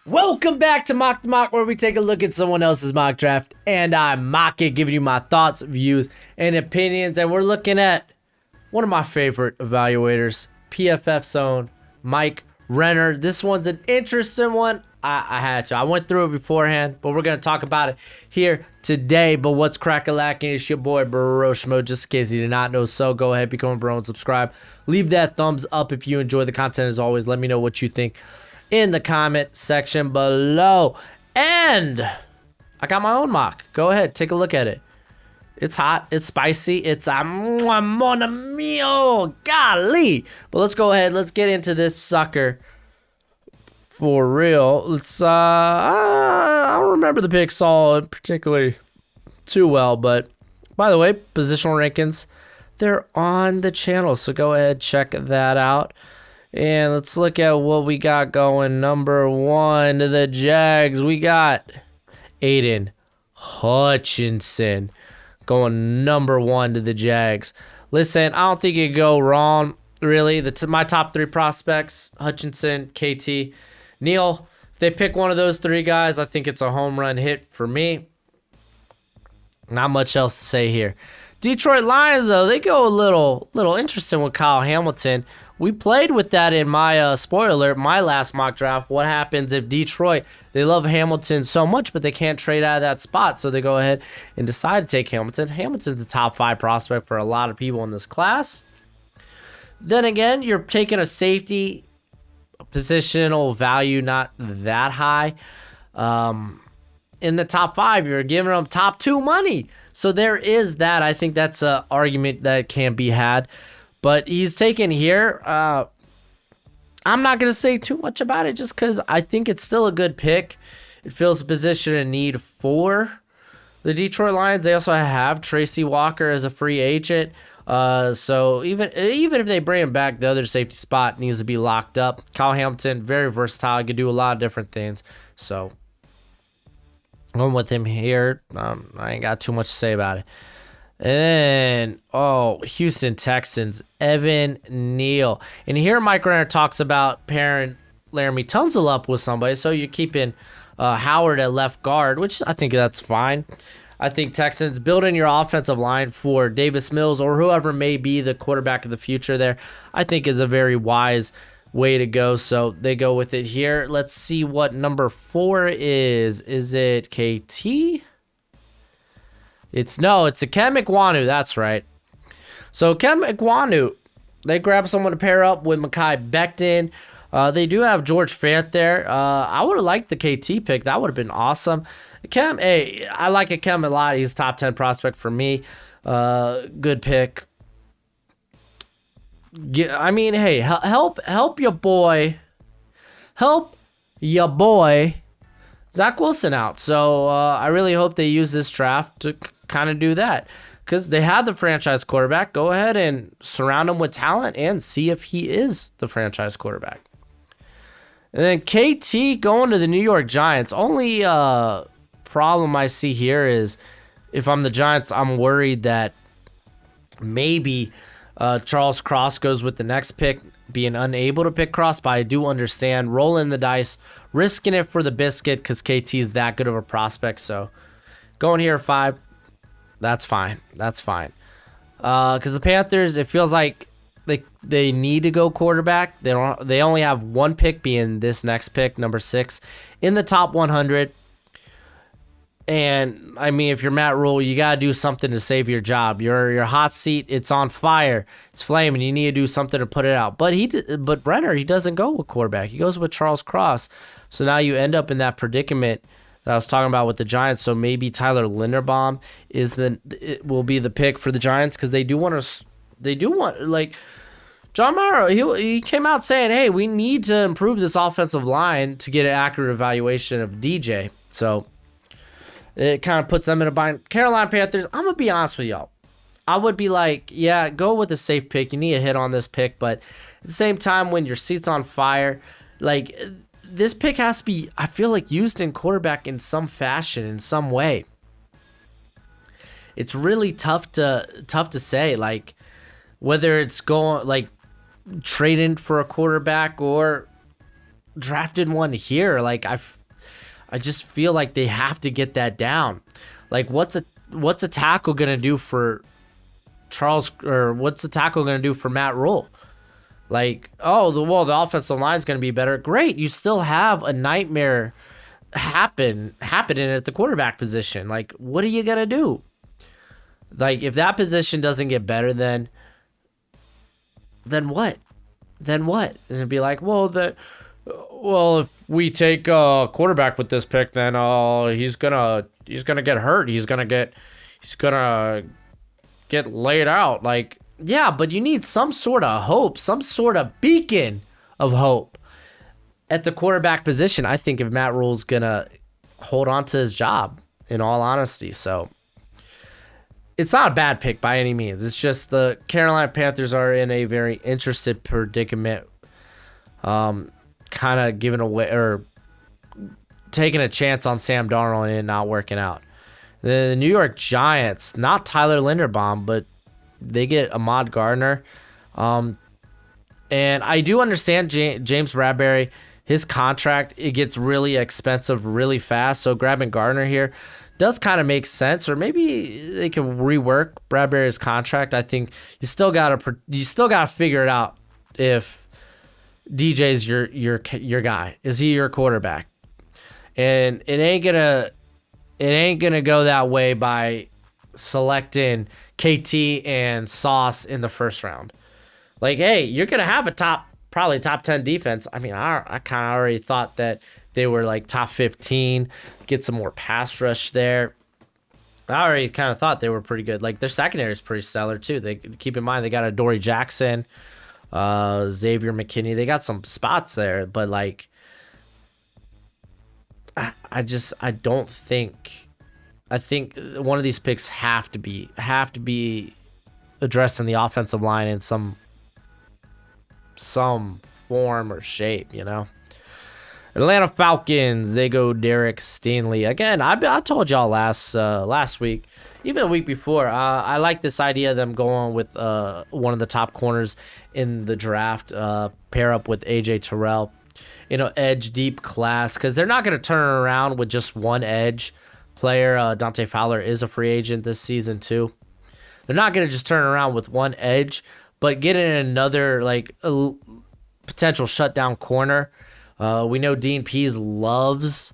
Welcome back to Mock the Mock, where we take a look at someone else's mock draft, and I mock it, giving you my thoughts, views, and opinions. And we're looking at one of my favorite evaluators, PFF Zone, Mike Renner. This one's an interesting one. I had to. I went through it beforehand, but we're going to talk about it here today. But what's crack-a-lacking? It's your boy, Broshmo. Just in case you did not know, so go ahead, become a bro, and subscribe. Leave that thumbs up if you enjoy the content. As always, let me know what you think in the comment section below. And I got my own mock. Go ahead, take a look at it. It's hot, it's spicy, it's a mon mio, golly. But let's go ahead, let's get into this sucker for real. Let's I don't remember the picks all particularly too well, but by the way, positional rankings, they're on the channel, so go ahead, check that out. And let's look at what we got going. Number one, the Jags. We got Aiden Hutchinson going number one to the Jags. Listen, I don't think you could go wrong, really. My top three prospects, Hutchinson, KT, Neal. If they pick one of those three guys, I think it's a home run hit for me. Not much else to say here. Detroit Lions, though, they go a little interesting with Kyle Hamilton. We played with that in my spoiler alert, my last mock draft. What happens if Detroit, they love Hamilton so much, but they can't trade out of that spot, so they go ahead and decide to take Hamilton. Hamilton's a top 5 prospect for a lot of people in this class. Then again, you're taking a safety, positional value not that high. In the top 5, you're giving them top 2 money. So there is that. I think that's an argument that can be had. But he's taken here. I'm not going to say too much about it just because I think it's still a good pick. It fills a position of need for the Detroit Lions. They also have Tracy Walker as a free agent. So even if they bring him back, the other safety spot needs to be locked up. Kyle Hamilton, very versatile. He can do a lot of different things. So going with him here. I ain't got too much to say about it. And then, Houston Texans, Evan Neal. And here Mike Renner talks about pairing Laramie Tunsil up with somebody. So you're keeping Howard at left guard, which I think that's fine. I think Texans building your offensive line for Davis Mills or whoever may be the quarterback of the future there, I think is a very wise way to go. So they go with it here. Let's see what number 4 is. Is it KT? It's a Kem Ikwonu, that's right. So Kem Ikwonu, they grab someone to pair up with Mekhi Becton. They do have George Fant there. I would have liked the KT pick. That would have been awesome. Kem, I like Kem a lot. He's a top 10 prospect for me. Good pick. I mean, hey, help your boy. Help your boy Zach Wilson out. So I really hope they use this draft to kind of do that, because they had the franchise quarterback. Go ahead and surround him with talent and see if he is the franchise quarterback. And then KT going to the New York Giants. Only problem I see here is if I'm the Giants, I'm worried that maybe Charles Cross goes with the next pick, being unable to pick Cross, but I do understand rolling the dice, risking it for the biscuit because KT is that good of a prospect. So going here 5, that's fine. That's fine. Because the Panthers, it feels like they need to go quarterback. They only have one pick, being this next pick, number 6, in the top 100. And I mean, if you're Matt Rule, you gotta do something to save your job. Your hot seat, it's on fire, it's flaming. You need to do something to put it out. But Renner, he doesn't go with quarterback. He goes with Charles Cross. So now you end up in that predicament that I was talking about with the Giants. So maybe Tyler Linderbaum will be the pick for the Giants, because they do want like John Mara. He came out saying, hey, we need to improve this offensive line to get an accurate evaluation of DJ. So it kind of puts them in a bind. Carolina Panthers, I'm going to be honest with y'all. I would be like, yeah, go with a safe pick. You need a hit on this pick. But at the same time, when your seat's on fire, like, this pick has to be, I feel like, used in quarterback in some fashion, in some way. It's really tough to say, like, whether it's going, like, trading for a quarterback or drafted one here. Like, I just feel like they have to get that down. Like, what's a tackle gonna do for Charles, or what's a tackle gonna do for Matt Rule? Like, the offensive line's gonna be better. Great, you still have a nightmare happening at the quarterback position. Like, what are you gonna do? Like, if that position doesn't get better, then what? And it'd be like, if we take a quarterback with this pick, then he's gonna get hurt. He's gonna get laid out. Like, yeah, but you need some sort of hope, some sort of beacon of hope at the quarterback position. I think if Matt Rule's gonna hold on to his job, in all honesty. So it's not a bad pick by any means. It's just the Carolina Panthers are in a very interesting predicament, kind of giving away or taking a chance on Sam Darnold and not working out. The New York Giants, not Tyler Linderbaum, but they get Ahmad Gardner. And I do understand James Bradbury, his contract, it gets really expensive really fast. So grabbing Gardner here does kind of make sense, or maybe they can rework Bradbury's contract. I think you still gotta figure it out if DJ's your guy. Is he your quarterback? And it ain't gonna go that way by selecting KT and Sauce in the first round. Like, hey, you're gonna have a probably top 10 defense. I mean, I kind of already thought that they were like top 15, get some more pass rush there. I already kind of thought they were pretty good. Like, their secondary is pretty stellar too. They keep in mind they got a Dory Jackson, Xavier McKinney. They got some spots there, but like, I think one of these picks have to be addressed in the offensive line in some form or shape, you know. Atlanta Falcons, they go Derek Stingley. Again, I told y'all last week, even the week before, I like this idea of them going with one of the top corners in the draft, pair up with AJ Terrell, edge deep class, because they're not going to turn around with just one edge player. Dante Fowler is a free agent this season too. They're not going to just turn around with one edge, but get in another like a potential shutdown corner. We know Dean Pease loves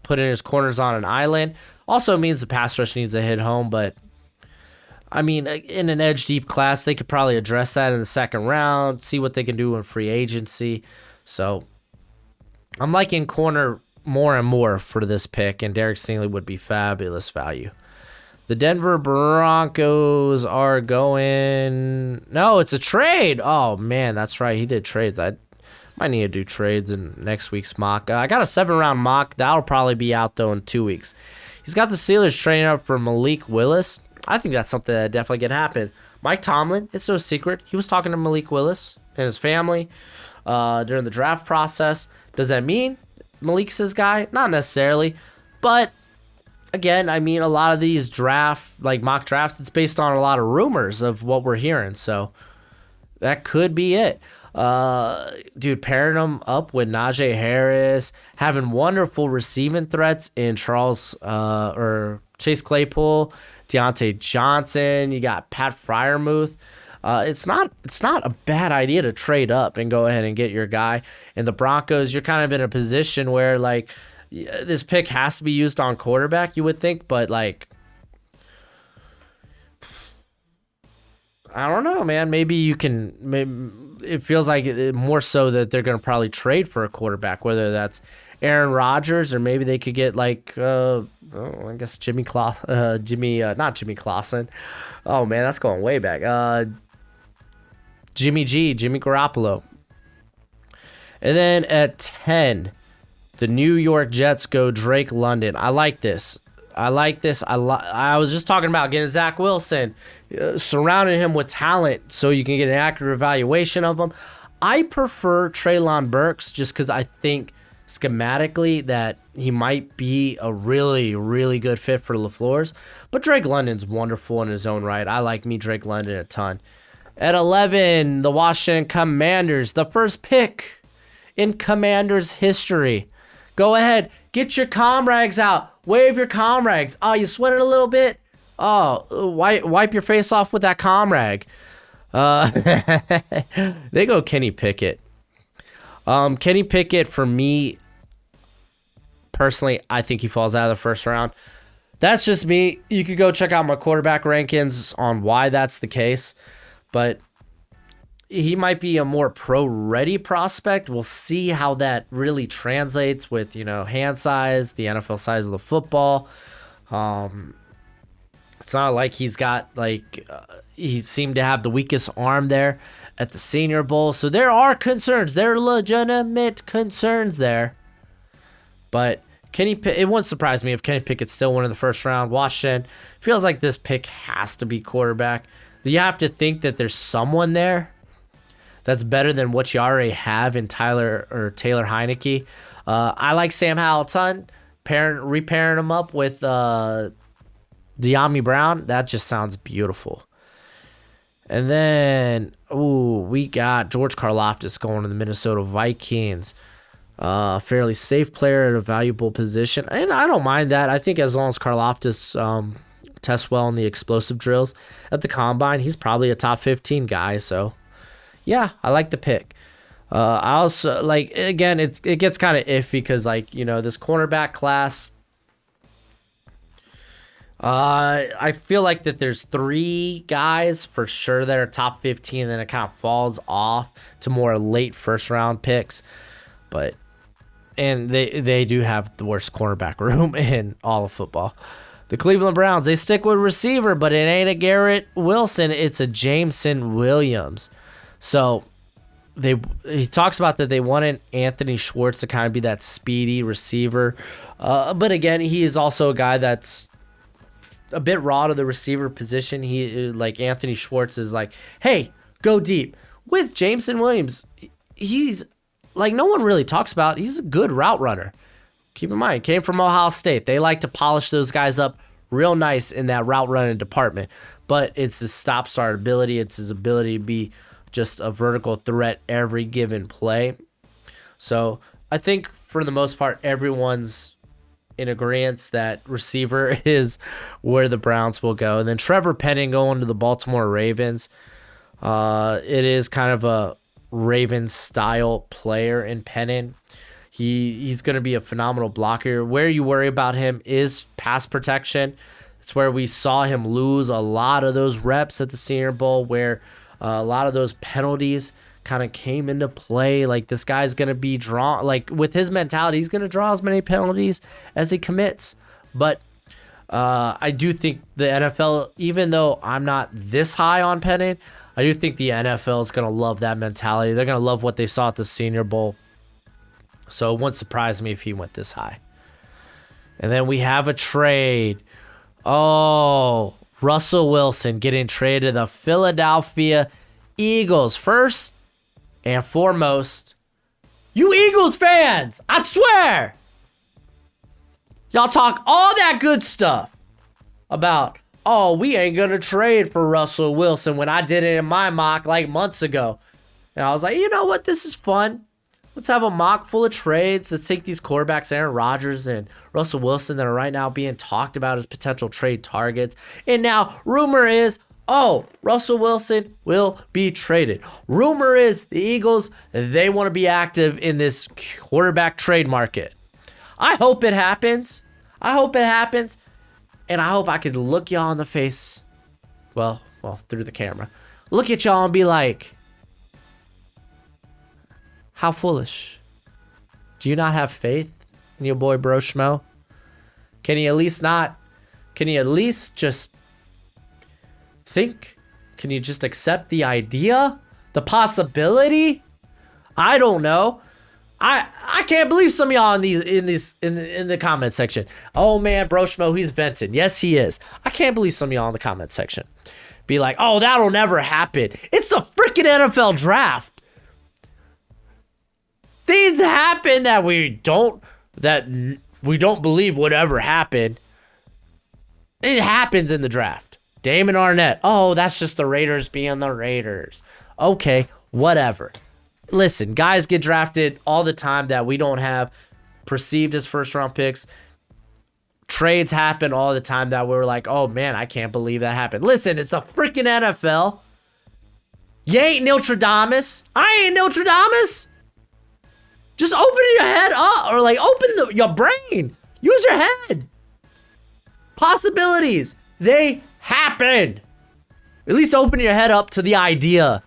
putting his corners on an island. Also means the pass rush needs to hit home, but I mean, in an edge deep class, they could probably address that in the second round, see what they can do in free agency. So I'm liking corner more and more for this pick, and Derek Stingley would be fabulous value. The Denver Broncos are going... No, it's a trade. Oh, man, that's right. He did trades. I might need to do trades in next week's mock. I got a 7-round mock. That'll probably be out, though, in 2 weeks. He's got the Steelers trading up for Malik Willis. I think that's something that definitely could happen. Mike Tomlin, it's no secret, he was talking to Malik Willis and his family during the draft process. Does that mean Malik's his guy? Not necessarily, but... Again, I mean, a lot of these mock drafts, it's based on a lot of rumors of what we're hearing. So that could be it. Dude, pairing them up with Najee Harris, having wonderful receiving threats in Chase Claypool, Deontay Johnson. You got Pat Freiermuth. It's not a bad idea to trade up and go ahead and get your guy. And the Broncos, you're kind of in a position where like, this pick has to be used on quarterback, you would think, but like, I don't know, man. Maybe you can. It feels like more so that they're going to probably trade for a quarterback, whether that's Aaron Rodgers or maybe they could get like, I guess Jimmy Clausen. Oh man, that's going way back. Jimmy Garoppolo, and then at 10. The New York Jets go Drake London. I like this. I was just talking about getting Zach Wilson, surrounding him with talent so you can get an accurate evaluation of him. I prefer Treylon Burks just because I think schematically that he might be a really, really good fit for LaFleur's. But Drake London's wonderful in his own right. I like Drake London a ton. At 11, the Washington Commanders, the first pick in Commanders history. Go ahead, get your comrags out. Wave your comrags. Oh, you sweating a little bit? Oh, wipe your face off with that comrag. They go Kenny Pickett. Kenny Pickett, for me, personally, I think he falls out of the first round. That's just me. You could go check out my quarterback rankings on why that's the case. But he might be a more pro-ready prospect. We'll see how that really translates with, hand size, the NFL size of the football. It's not like he's got, he seemed to have the weakest arm there at the Senior Bowl. So there are concerns. There are legitimate concerns there. But it wouldn't surprise me if Kenny Pickett's still won in the first round. Washington feels like this pick has to be quarterback. You have to think that there's someone there that's better than what you already have in Taylor Heineke. I like Sam Howell's son, repairing him up with De'Ami Brown. That just sounds beautiful. And then, we got George Karlaftis going to the Minnesota Vikings. Fairly safe player at a valuable position. And I don't mind that. I think as long as Karlaftis tests well in the explosive drills at the combine, he's probably a top 15 guy. So, yeah, I like the pick. I also, again, it gets kind of iffy because, this cornerback class, I feel like that there's 3 guys for sure that are top 15, and then it kind of falls off to more late first round picks. And they do have the worst cornerback room in all of football. The Cleveland Browns, they stick with receiver, but it ain't a Garrett Wilson. It's a Jameson Williams. So he talks about that they wanted Anthony Schwartz to kind of be that speedy receiver. But again, he is also a guy that's a bit raw to the receiver position. He, like Anthony Schwartz, is like, hey, go deep. With Jameson Williams, he's no one really talks about. He's a good route runner. Keep in mind, came from Ohio State. They like to polish those guys up real nice in that route running department. But it's his stop-start ability. It's his ability to be just a vertical threat every given play. So I think for the most part, everyone's in agreement that receiver is where the Browns will go. And then Trevor Penning going to the Baltimore Ravens. It is kind of a Ravens-style player in Penning. He's going to be a phenomenal blocker. Where you worry about him is pass protection. It's where we saw him lose a lot of those reps at the Senior Bowl, where a lot of those penalties kind of came into play. This guy's going to be drawn. With his mentality, he's going to draw as many penalties as he commits. But I do think the NFL, even though I'm not this high on Penning, I do think the NFL is going to love that mentality. They're going to love what they saw at the Senior Bowl. So it wouldn't surprise me if he went this high. And then we have a trade. Oh, Russell Wilson getting traded to the Philadelphia Eagles. First and foremost, you Eagles fans, I swear, y'all talk all that good stuff about, we ain't going to trade for Russell Wilson when I did it in my mock months ago. And I was like, you know what? This is fun. Let's have a mock full of trades. Let's take these quarterbacks, Aaron Rodgers and Russell Wilson, that are right now being talked about as potential trade targets. And now rumor is, Russell Wilson will be traded. Rumor is the Eagles, they want to be active in this quarterback trade market. I hope it happens. And I hope I could look y'all in the face, well, through the camera. Look at y'all and be like, how foolish. Do you not have faith in your boy Broshmo? Can you at least just think? Can you just accept the idea? The possibility? I don't know. I can't believe some of y'all in the comment section. Oh man, Broshmo, he's venting. Yes, he is. I can't believe some of y'all in the comment section be like, that'll never happen. It's the freaking NFL draft. Things happen that we don't believe would ever happen. It happens in the draft. Damon Arnett. That's just the Raiders being the Raiders. Okay, whatever. listen, guys get drafted all the time that we don't have perceived as first round picks. Trades happen all the time that we're like, oh man, I can't believe that happened. Listen, it's a freaking NFL. You ain't Nostradamus. I ain't Nostradamus. Just open your head up, or like open your brain. Use your head. Possibilities, they happen. At least open your head up to the idea.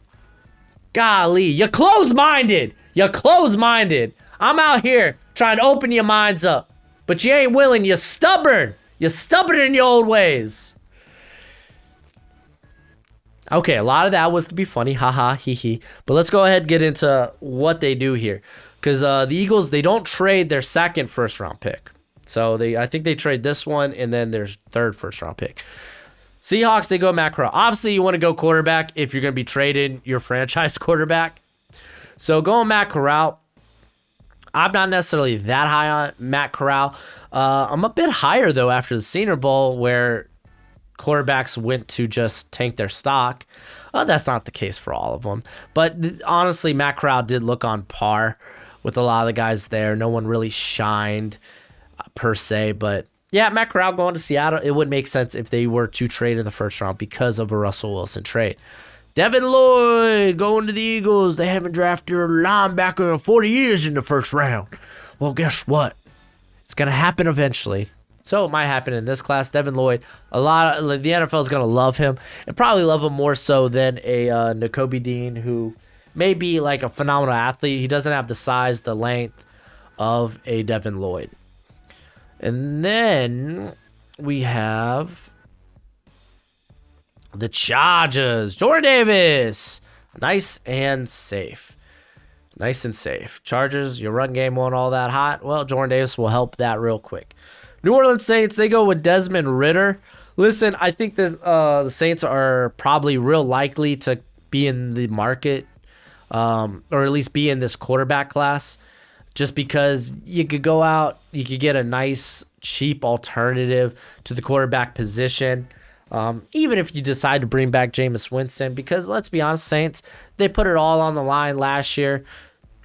Golly, you're closed-minded. You're closed-minded. I'm out here trying to open your minds up. But you ain't willing. You're stubborn. You're stubborn in your old ways. Okay, a lot of that was to be funny. Haha, hee hee. But let's go ahead and get into what they do here. Because the Eagles, they don't trade their second first-round pick. So I think they trade this one and then their third first-round pick. Seahawks, they go Matt Corral. Obviously, you want to go quarterback if you're going to be trading your franchise quarterback. So going Matt Corral, I'm not necessarily that high on Matt Corral. I'm a bit higher, though, after the Senior Bowl where quarterbacks went to just tank their stock. That's not the case for all of them. But honestly, Matt Corral did look on par with a lot of the guys there. No one really shined per se, but yeah, Matt Corral going to Seattle, it would make sense if they were to trade in the first round because of a Russell Wilson trade. Devin Lloyd going to the Eagles. They haven't drafted a linebacker in 40 years in the first round. Well, guess what? It's going to happen eventually. So it might happen in this class. Devin Lloyd, the NFL is going to love him and probably love him more so than a Nakobe Dean, who may be like a phenomenal athlete. He doesn't have the size, the length of a Devin Lloyd. And then we have the Chargers. Jordan Davis. Nice and safe. Nice and safe. Chargers, your run game won't all that hot. Well, Jordan Davis will help that real quick. New Orleans Saints, they go with Desmond Ridder. Listen, I think the Saints are probably real likely to be in the market, or at least be in this quarterback class. Just because you could go out, you could get a nice, cheap alternative to the quarterback position. Even if you decide to bring back Jameis Winston, because let's be honest, Saints, they put it all on the line last year,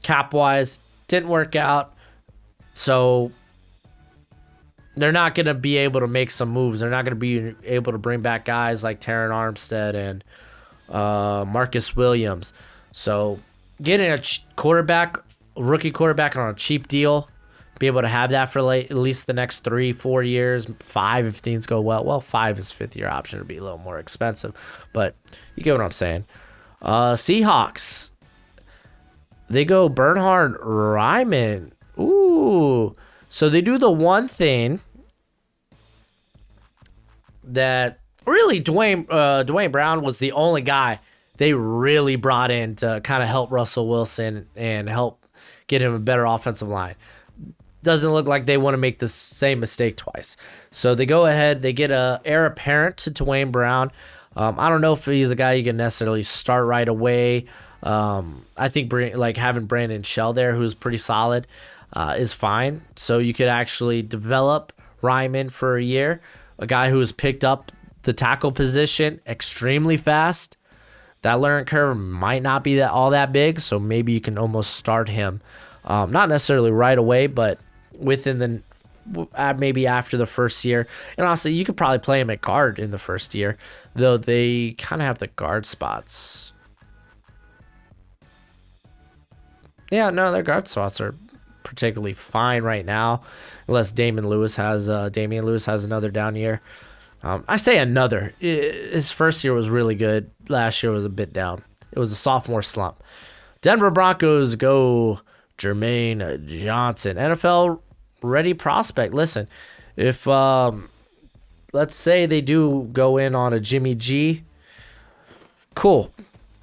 cap-wise, didn't work out. So they're not going to be able to make some moves. They're not going to be able to bring back guys like Terron Armstead and Marcus Williams. So getting a rookie quarterback on a cheap deal, be able to have that for at least the next 3-4 years, 5 if things go well. Well, 5 is fifth-year option to be a little more expensive, but you get what I'm saying. Seahawks, they go Bernhard Raimann. Ooh, so they do the one thing that really Dwayne Brown was the only guy they really brought in to kind of help Russell Wilson and help get him a better offensive line. Doesn't look like they want to make the same mistake twice. So they go ahead, they get a heir apparent to Dwayne Brown. I don't know if he's a guy you can necessarily start right away. I think having Brandon Shell there, who's pretty solid, is fine. So you could actually develop Raimann for a year, a guy who has picked up the tackle position extremely fast. That learning curve might not be all that big, so maybe you can almost start him. Not necessarily right away, but within maybe after the first year. And honestly, you could probably play him at guard in the first year, though they kind of have the guard spots. Yeah, no, their guard spots are particularly fine right now, unless Damian Lewis has another down year. I say another. His first year was really good. Last year was a bit down. It was a sophomore slump. Denver Broncos go Jermaine Johnson, NFL ready prospect. Listen, if let's say they do go in on a Jimmy G, cool.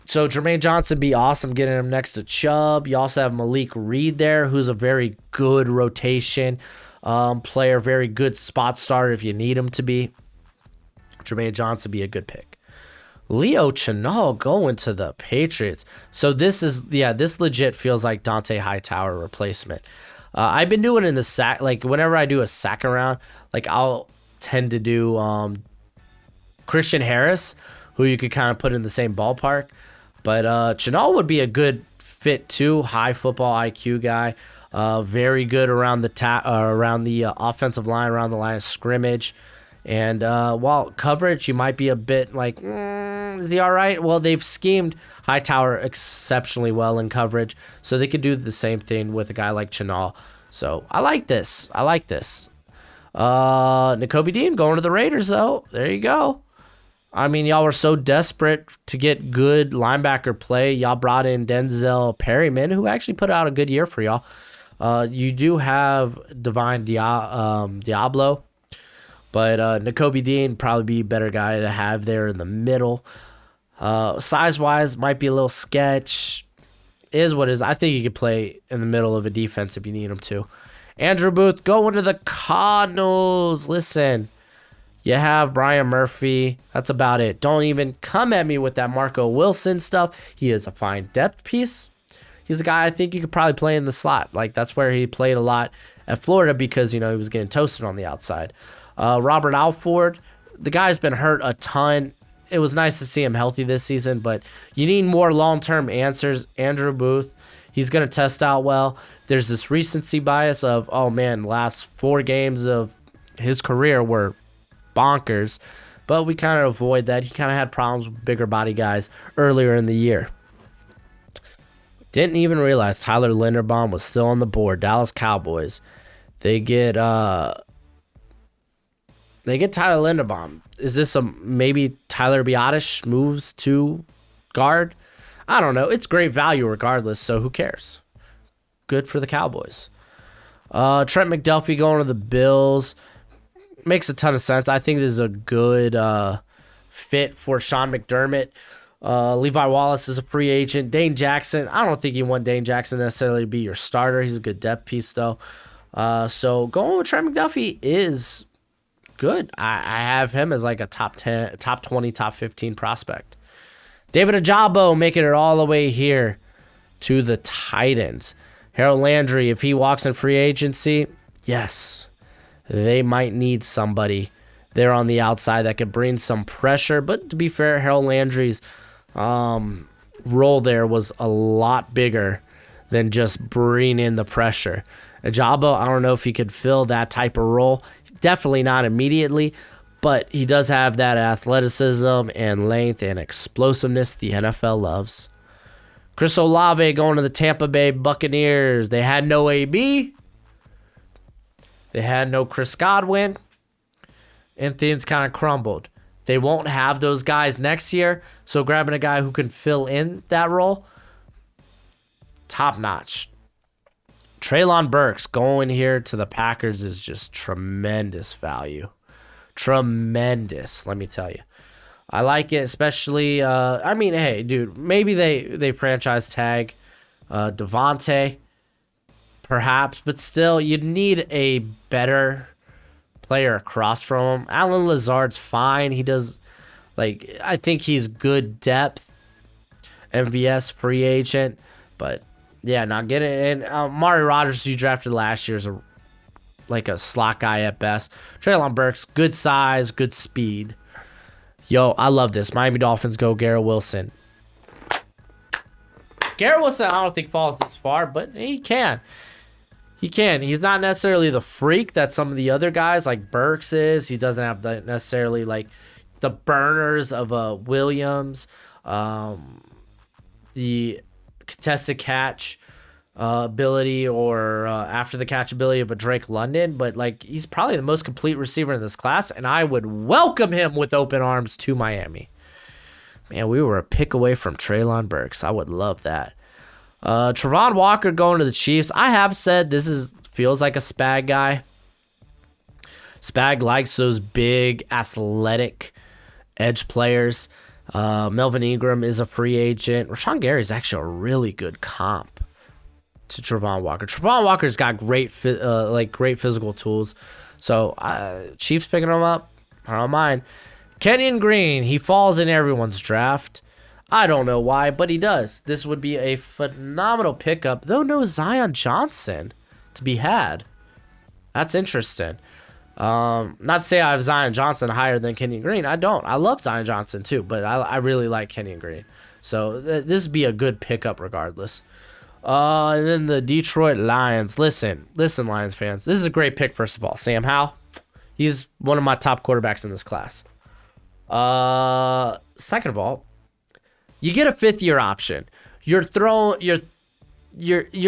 So Jermaine Johnson be awesome getting him next to Chubb. You also have Malik Reed there, who's a very good rotation player, very good spot starter if you need him to be. Jermaine Johnson be a good pick. Leo Chenal going to the Patriots. So this legit feels like Dante Hightower replacement. I've been doing it in the sack, like whenever I do a sack around, like I'll tend to do Christian Harris, who you could kind of put in the same ballpark. But Chenal would be a good fit too. High football IQ guy. Very good around the offensive line, around the line of scrimmage. And while coverage, you might be a bit like, is he all right? Well, they've schemed Hightower exceptionally well in coverage, so they could do the same thing with a guy like Chenal. So I like this. Nakobe Dean going to the Raiders, though. There you go. I mean, y'all were so desperate to get good linebacker play. Y'all brought in Denzel Perryman, who actually put out a good year for y'all. You do have Divine Diablo, but Nakobe Dean probably be a better guy to have there in the middle. Size-wise, might be a little sketch. Is what is. I think he could play in the middle of a defense if you need him to. Andrew Booth going to the Cardinals. Listen, you have Brian Murphy. That's about it. Don't even come at me with that Marco Wilson stuff. He is a fine depth piece. He's a guy I think you could probably play in the slot. Like, that's where he played a lot at Florida because, he was getting toasted on the outside. Robert Alford, the guy's been hurt a ton. It was nice to see him healthy this season, but you need more long-term answers. Andrew Booth, he's going to test out well. There's this recency bias of, oh man, last 4 games of his career were bonkers, but we kind of avoid that. He kind of had problems with bigger body guys earlier in the year. Didn't even realize Tyler Linderbaum was still on the board. Dallas Cowboys. They get Tyler Linderbaum. Is this maybe Tyler Biotish moves to guard? I don't know. It's great value regardless, so who cares? Good for the Cowboys. Trent McDuffie going to the Bills. Makes a ton of sense. I think this is a good fit for Sean McDermott. Levi Wallace is a free agent. Dane Jackson, I don't think you want Dane Jackson necessarily to be your starter. He's a good depth piece, though. So going with Trent McDuffie is good. I have him as like a top 10, top 20, top 15 prospect. David Ajabo making it all the way here to the Titans. Harold Landry, if he walks in free agency, yes, they might need somebody there on the outside that could bring some pressure. But to be fair, Harold Landry's role there was a lot bigger than just bringing in the pressure. Ajabo, I don't know if he could fill that type of role. Definitely not immediately, but he does have that athleticism and length and explosiveness the NFL loves. Chris Olave going to the Tampa Bay Buccaneers. They had no AB. They had no Chris Godwin. And things kind of crumbled. They won't have those guys next year, so grabbing a guy who can fill in that role, top notch. Treylon Burks going here to the Packers is just tremendous value. Tremendous, let me tell you. I like it, especially, hey, dude, maybe they franchise tag Devontae, perhaps, but still, you'd need a better player across from him. Alan Lazard's fine. He does, I think he's good depth. MVS free agent, but yeah, not getting it. And Mari Rodgers, who you drafted last year, is a slot guy at best. Treylon Burks, good size, good speed. Yo, I love this. Miami Dolphins go Garrett Wilson. Garrett Wilson, I don't think falls this far, but he can. He can. He's not necessarily the freak that some of the other guys like Burks is. He doesn't have necessarily the burners of a Williams, the contested catch ability or after the catch ability of a Drake London, but he's probably the most complete receiver in this class, and I would welcome him with open arms to Miami. Man, we were a pick away from Treylon Burks. I would love that. Travon Walker going to the Chiefs. I have said this feels like a Spag guy. Spag likes those big, athletic edge players. Melvin Ingram is a free agent. Rashawn Gary is actually a really good comp to Travon Walker. Travon Walker's got great physical tools. So Chiefs picking him up. I don't mind. Kenyon Green, he falls in everyone's draft. I don't know why, but he does. This would be a phenomenal pickup, though no Zion Johnson to be had. That's interesting. Not to say I have Zion Johnson higher than Kenyon Green. I don't. I love Zion Johnson too, but I really like Kenyon Green. So this would be a good pickup regardless. And then the Detroit Lions. Listen, Lions fans. This is a great pick, first of all. Sam Howell. He's one of my top quarterbacks in this class. Second of all, you get a 5th-year option. You're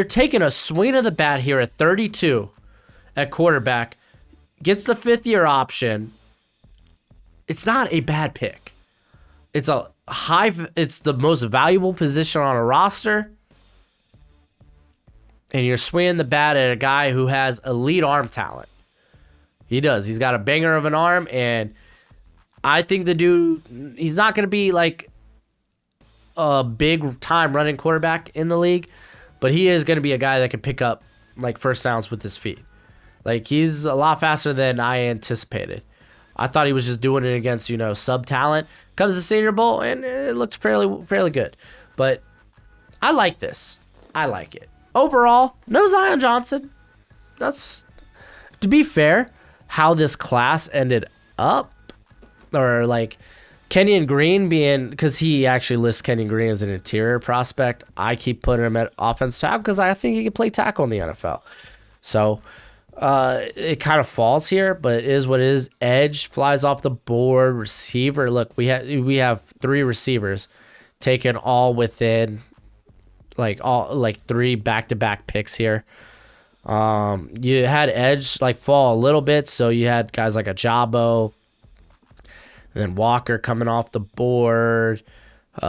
taking a swing of the bat here at 32 at quarterback. Gets the 5th-year option. It's not a bad pick. It's the most valuable position on a roster. And you're swinging the bat at a guy who has elite arm talent. He does. He's got a banger of an arm, and I think the dude, he's not going to be like a big time running quarterback in the league, but he is going to be a guy that can pick up like first downs with his feet. Like, he's a lot faster than I anticipated. I thought he was just doing it against, sub talent. Comes to Senior Bowl, and it looked fairly good. But I like this. I like it. Overall, no Zion Johnson. That's, to be fair, how this class ended up. Or like Kenyon Green being, because he actually lists Kenyon Green as an interior prospect. I keep putting him at offensive tackle because I think he can play tackle in the NFL. So it kind of falls here, but it is what it is. Edge flies off the board. Receiver, look, we have 3 receivers taken all within like 3 back-to-back picks here. You had Edge fall a little bit, so you had guys like a Jabo, and then Walker coming off the board. It's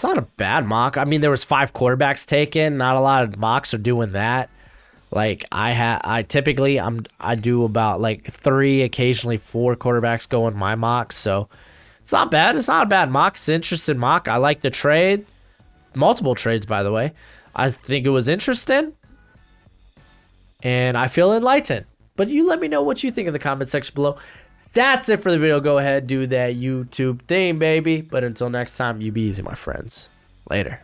not a bad mock. I mean, there was 5 quarterbacks taken. Not a lot of mocks are doing that. Like I typically do about 3, occasionally 4 quarterbacks go in my mocks. So it's not bad. It's not a bad mock. It's an interesting mock. I like the trade. Multiple trades, by the way. I think it was interesting. And I feel enlightened. But you let me know what you think in the comment section below. That's it for the video. Go ahead, do that YouTube thing, baby. But until next time, you be easy, my friends. Later.